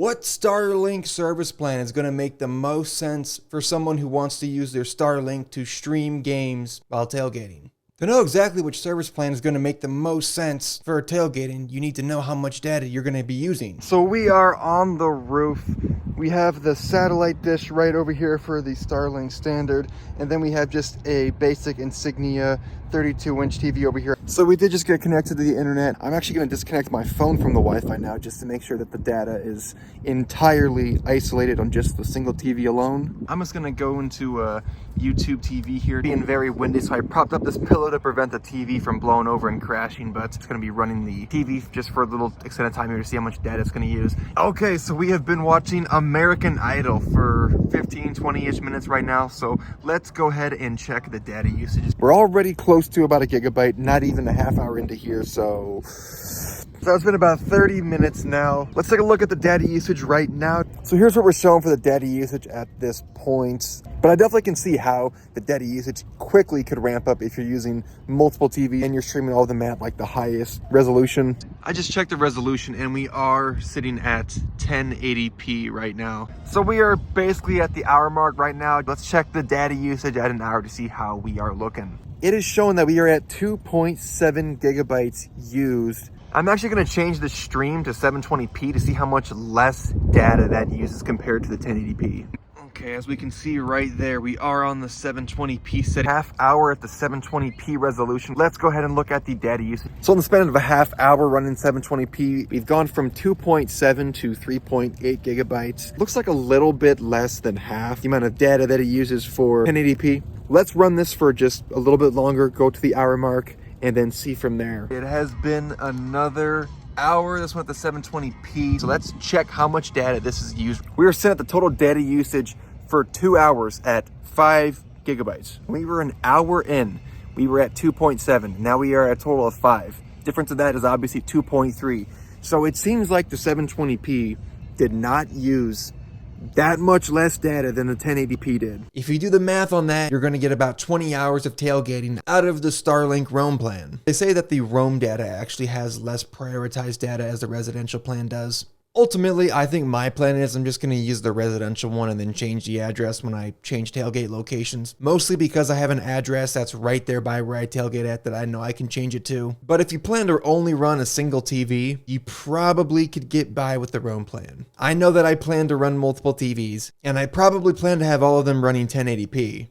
What Starlink service plan is going to make the most sense for someone who wants to use their Starlink to stream games while tailgating? To know exactly which service plan is going to make the most sense for tailgating, you need to know how much data you're going to be using. So we are on the roof. We have the satellite dish right over here for the Starlink standard, and then we have just a basic Insignia 32-inch TV over here. So we did just get connected to the internet. I'm actually going to disconnect my phone from the Wi-Fi now just to make sure that the data is entirely isolated on just the single TV alone. I'm just going to go into YouTube TV here. Being very windy, so I propped up this pillow to prevent the TV from blowing over and crashing, but it's going to be running the TV just for a little extended time here to see how much data it's going to use. Okay, so we have been watching American Idol for 15-20-ish minutes right now, so let's go ahead and check the data usage. We're already close to about a gigabyte, not even a half hour into here, so it's been about 30 minutes now. Let's take a look at the data usage right now. So here's what we're showing for the data usage at this point. But I definitely can see how the data usage quickly could ramp up if you're using multiple TVs and you're streaming all of them at like the highest resolution. I just checked the resolution and we are sitting at 1080p right now. So we are basically at the hour mark right now. Let's check the data usage at an hour to see how we are looking. It is showing that we are at 2.7 gigabytes used. I'm actually going to change the stream to 720p to see how much less data that uses compared to the 1080p. Okay, as we can see right there, we are on the 720p setting. Half hour at the 720p resolution. Let's go ahead and look at the data usage. So in the span of a half hour running 720p, we've gone from 2.7 to 3.8 gigabytes. Looks like a little bit less than half the amount of data that it uses for 1080p. Let's run this for just a little bit longer, go to the hour mark, and then see from there. It has been another hour. This went to 720p. So let's check how much data this is used. We are sitting at the total data usage for 2 hours at 5 gigabytes. We were an hour in. We were at 2.7. Now we are at a total of 5. Difference of that is obviously 2.3. So it seems like the 720p did not use that much less data than the 1080p did. If you do the math on that, you're going to get about 20 hours of tailgating out of the Starlink roam plan. They say that the roam data actually has less prioritized data as the residential plan does. Ultimately, I think my plan is I'm just going to use the residential one and then change the address when I change tailgate locations. Mostly because I have an address that's right there by where I tailgate at that I know I can change it to. But if you plan to only run a single TV, you probably could get by with the roam plan. I know that I plan to run multiple TVs, and I probably plan to have all of them running 1080p.